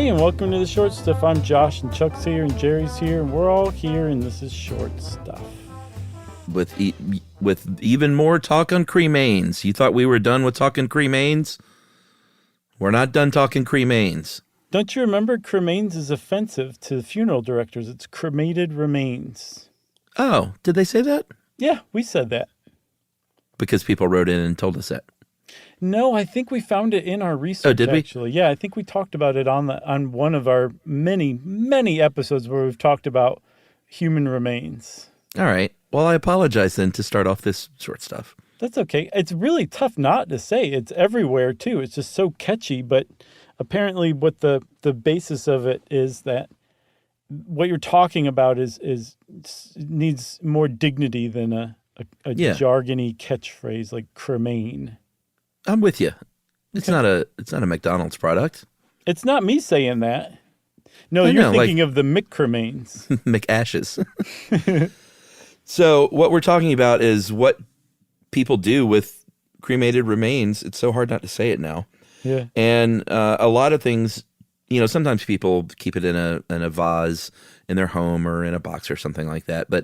Hey, and welcome to the Short Stuff. I'm Josh, and Chuck's here, and Jerry's here, and we're all here, and this is Short Stuff. With even more talk on cremains. You thought we were done with talking cremains? We're not done talking cremains. Don't you remember cremains is offensive to funeral directors? It's cremated remains. Oh, did they say that? Yeah, we said that. Because people wrote in and told us that. No, I think we found it in our research. Oh, did we? Actually, yeah, I think we talked about it on one of our many episodes where we've talked about human remains. All right. Well, I apologize then to start off this Short Stuff. That's okay. It's really tough not to say. It's everywhere too. It's just so catchy. But apparently, what the basis of it is that what you're talking about is needs more dignity than a jargony catchphrase like cremane. I'm with you. It's not a McDonald's product. It's not me saying that. No, you're thinking of the McCremains. McAshes. So what we're talking about is what people do with cremated remains. It's so hard not to say it now. Yeah. And a lot of things, sometimes people keep it in a vase in their home or in a box or something like that. But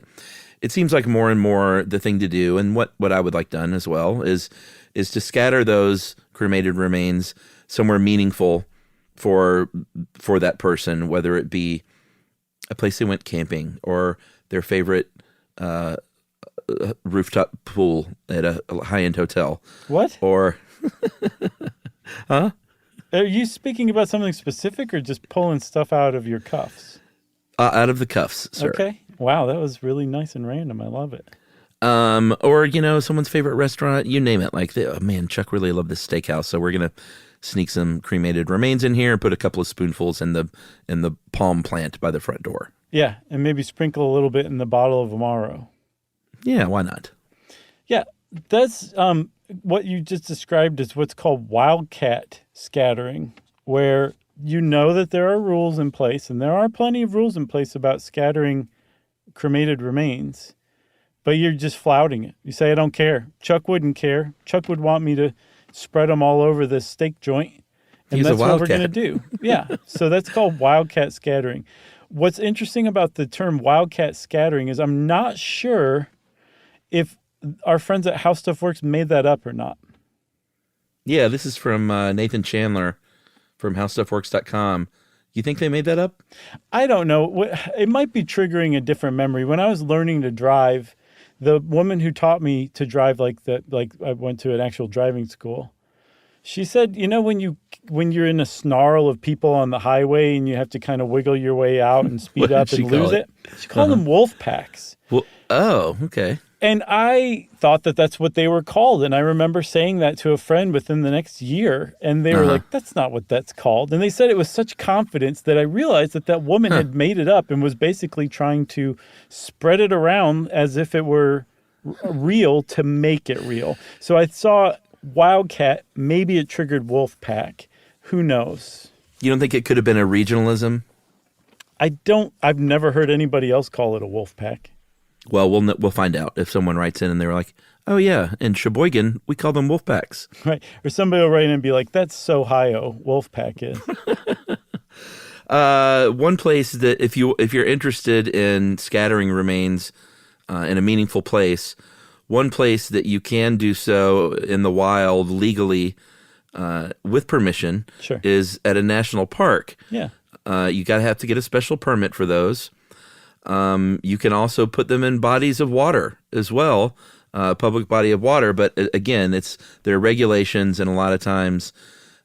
it seems like more and more the thing to do, and what I would like done as well, is to scatter those cremated remains somewhere meaningful for that person, whether it be a place they went camping or their favorite rooftop pool at a high-end hotel. What? Or, huh? Are you speaking about something specific or just pulling stuff out of your cuffs? Out of the cuffs, sir. Okay. Wow, that was really nice and random. I love it. Or, someone's favorite restaurant, you name it. Like, oh, man, Chuck really loved this steakhouse, so we're going to sneak some cremated remains in here and put a couple of spoonfuls in the palm plant by the front door. Yeah, and maybe sprinkle a little bit in the bottle of Amaro. Yeah, why not? Yeah, that's what you just described is what's called Wildcat scattering, where you know that there are rules in place, and there are plenty of rules in place about scattering cremated remains, but you're just flouting it. You say, I don't care. Chuck wouldn't care. Chuck would want me to spread them all over this steak joint, and He's that's what we're wildcat. going to do. Yeah, so that's called Wildcat scattering. What's interesting about the term Wildcat scattering is I'm not sure if our friends at How Stuff Works made that up or not. Yeah, this is from Nathan Chandler from HowStuffWorks.com. You think they made that up? I don't know. It might be triggering a different memory. When I was learning to drive, the woman who taught me to drive like I went to an actual driving school. She said, when you're in a snarl of people on the highway and you have to kind of wiggle your way out and speed up and lose it, she called them wolf packs. Well, oh, okay. And I thought that that's what they were called. And I remember saying that to a friend within the next year. And they were like, that's not what that's called. And they said it with such confidence that I realized that woman had made it up and was basically trying to spread it around as if it were real to make it real. So I saw Wildcat. Maybe it triggered wolf pack. Who knows? You don't think it could have been a regionalism? I've never heard anybody else call it a wolf pack. Well, we'll find out if someone writes in and they're like, oh, yeah, in Sheboygan, we call them wolf packs. Right. Or somebody will write in and be like, that's Ohio, wolf pack is. One place that if you're interested in scattering remains in a meaningful place, one place that you can do so in the wild legally with permission is at a national park. Yeah. You have to get a special permit for those. You can also put them in bodies of water as well, public body of water. But again, there are regulations, and a lot of times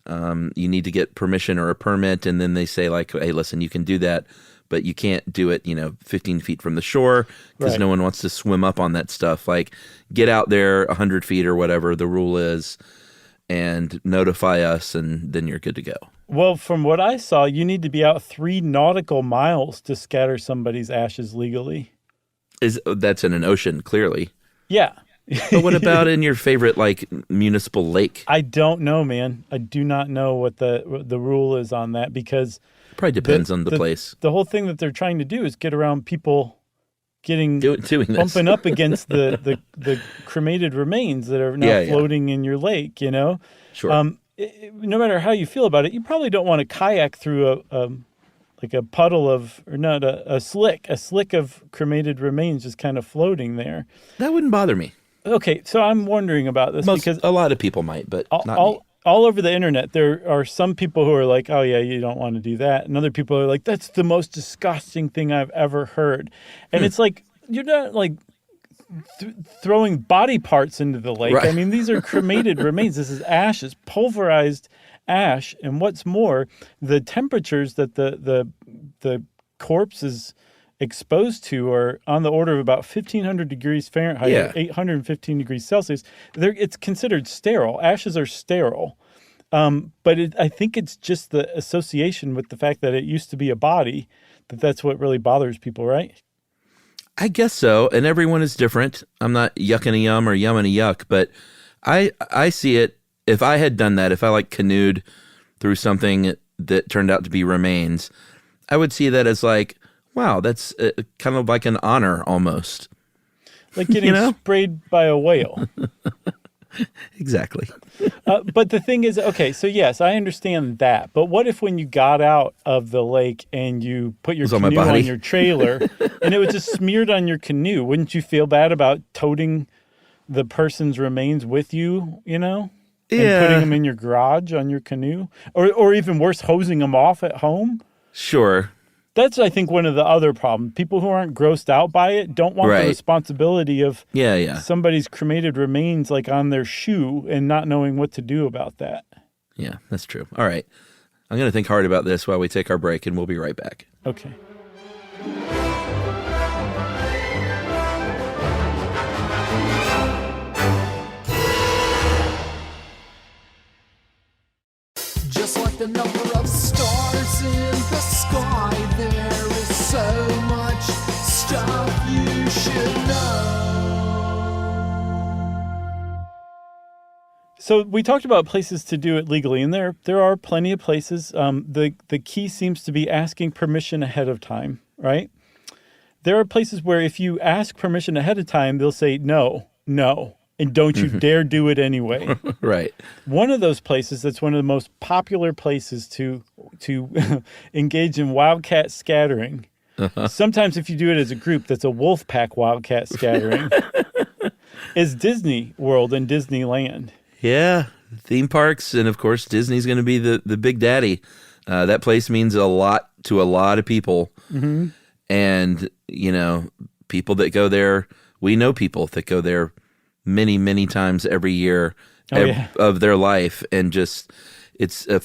you need to get permission or a permit, and then they say like, hey, listen, you can do that, but you can't do it, 15 feet from the shore because no one wants to swim up on that stuff. Like, get out there 100 feet or whatever the rule is and notify us, and then you're good to go. Well, from what I saw, you need to be out 3 nautical miles to scatter somebody's ashes legally. That's in an ocean, clearly. Yeah. But what about in your favorite, municipal lake? I don't know, man. I do not know what the rule is on that because... Probably depends on the place. The whole thing that they're trying to do is get around people doing bumping up against the cremated remains that are now floating in your lake, Sure. no matter how you feel about it, you probably don't want to kayak through like a puddle of, or not, a slick of cremated remains just kind of floating there. That wouldn't bother me. Okay, so I'm wondering about this because a lot of people might, but not me. All over the internet, there are some people who are like, oh, yeah, you don't want to do that. And other people are like, that's the most disgusting thing I've ever heard. And it's like, you're not like throwing body parts into the lake. Right. I mean, these are cremated remains. This is ashes, pulverized ash. And what's more, the temperatures that the corpse is exposed to are on the order of about 1,500 degrees Fahrenheit, or 815 degrees Celsius. It's considered sterile. Ashes are sterile. But I think it's just the association with the fact that it used to be a body, that's what really bothers people, right? I guess so. And everyone is different. I'm not yucking a yum or yumming a yuck, but I see it. If I had done that, if I like canoed through something that turned out to be remains, I would see that as like, wow, that's kind of like an honor almost. Like getting sprayed by a whale. Exactly. But the thing is, okay, so yes, I understand that. But what if when you got out of the lake and you put your canoe on your trailer and it was just smeared on your canoe? Wouldn't you feel bad about toting the person's remains with you, And putting them in your garage on your canoe? Or even worse, hosing them off at home? Sure. That's, I think, one of the other problems. People who aren't grossed out by it don't want the responsibility of somebody's cremated remains like on their shoe and not knowing what to do about that. Yeah, that's true. All right. I'm going to think hard about this while we take our break, and we'll be right back. Okay. Just like the number of stars in the sky, there is so much stuff you should know. So we talked about places to do it legally, and there are plenty of places. The key seems to be asking permission ahead of time, right? There are places where if you ask permission ahead of time, they'll say no, and don't you dare do it anyway. Right. One of those places that's one of the most popular places to engage in wildcat scattering. Sometimes if you do it as a group, that's a wolf pack wildcat scattering, is Disney World and Disneyland. Yeah, theme parks, and of course Disney's going to be the big daddy. That place means a lot to a lot of people. Mm-hmm. And, people that go there, we know people that go there many, many times every year of their life, and just it's a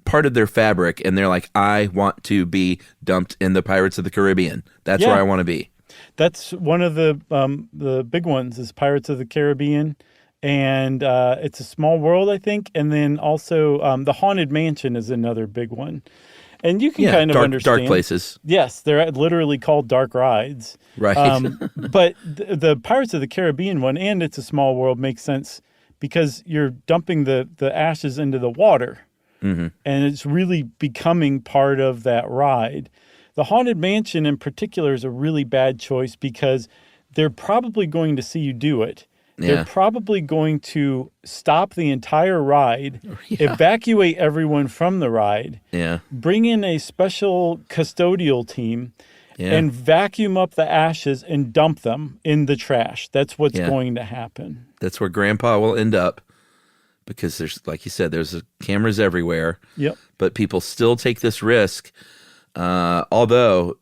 part of their fabric, and they're like, I want to be dumped in the Pirates of the Caribbean. That's where I want to be. That's one of the big ones is Pirates of the Caribbean, and It's a Small World, I think, and then also the Haunted Mansion is another big one. And you can kind of understand. Dark places. Yes, they're literally called dark rides. Right. But the Pirates of the Caribbean one and It's a Small World makes sense because you're dumping the ashes into the water. Mm-hmm. And it's really becoming part of that ride. The Haunted Mansion in particular is a really bad choice because they're probably going to see you do it. They're probably going to stop the entire ride, evacuate everyone from the ride, bring in a special custodial team, and vacuum up the ashes and dump them in the trash. That's what's going to happen. That's where Grandpa will end up because there's, like you said, there's cameras everywhere. Yep. But people still take this risk. Although,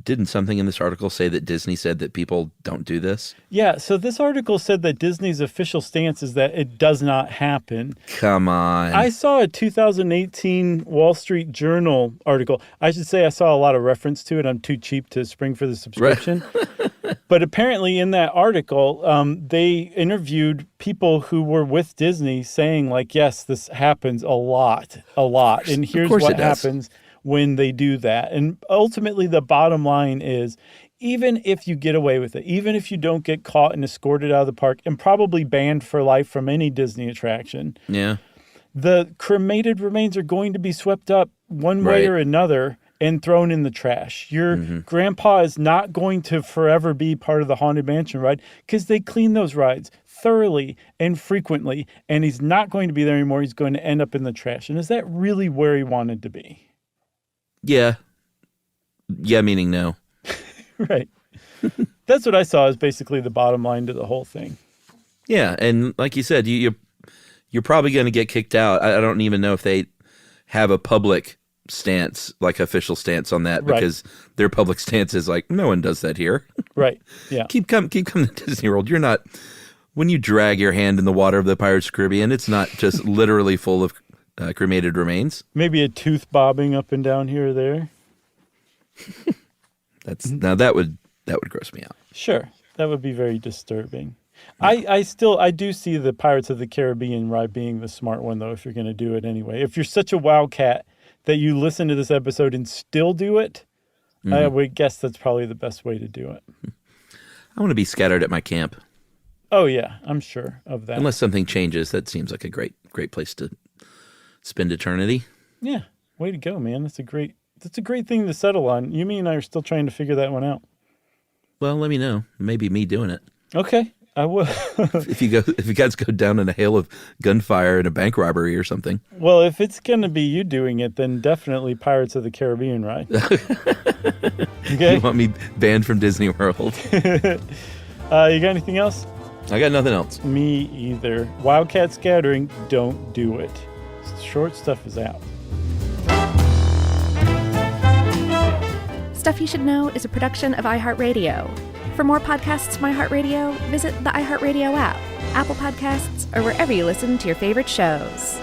didn't something in this article say that Disney said that people don't do this? Yeah, so this article said that Disney's official stance is that it does not happen. Come on. I saw a 2018 Wall Street Journal article. I should say I saw a lot of reference to it. I'm too cheap to spring for the subscription. Right. But apparently in that article, they interviewed people who were with Disney saying like, yes, this happens a lot. And here's what happens when they do that. And ultimately, the bottom line is, even if you get away with it, even if you don't get caught and escorted out of the park and probably banned for life from any Disney attraction, the cremated remains are going to be swept up one way or another and thrown in the trash. Your grandpa is not going to forever be part of the Haunted Mansion ride because they clean those rides thoroughly and frequently, and he's not going to be there anymore. He's going to end up in the trash. And is that really where he wanted to be? Yeah. Yeah, meaning no. Right. That's what I saw as basically the bottom line to the whole thing. Yeah, and like you said, you're probably going to get kicked out. I don't even know if they have a public stance, like official stance on that, because their public stance is like, no one does that here. Right. Yeah. Keep coming to Disney World. You're not, when you drag your hand in the water of the Pirates of the Caribbean, it's not just literally full of cremated remains. Maybe a tooth bobbing up and down here or there. Now that would gross me out. Sure. That would be very disturbing. I do see the Pirates of the Caribbean ride being the smart one, though, if you're going to do it anyway. If you're such a wildcat that you listen to this episode and still do it, I would guess that's probably the best way to do it. I want to be scattered at my camp. Oh, yeah, I'm sure of that. Unless something changes, that seems like a great place to spend eternity. Yeah, way to go, man. That's a great thing to settle on. Yumi and I are still trying to figure that one out. Well, let me know. Maybe me doing it. Okay, I will. If you guys go down in a hail of gunfire and a bank robbery or something. Well, if it's going to be you doing it, then definitely Pirates of the Caribbean ride. Okay. You want me banned from Disney World? You got anything else? I got nothing else. Me either. Wildcat scattering, don't do it. Short stuff is out. Stuff You Should Know is a production of iHeartRadio. For more podcasts from iHeartRadio, visit the iHeartRadio app, Apple Podcasts, or wherever you listen to your favorite shows.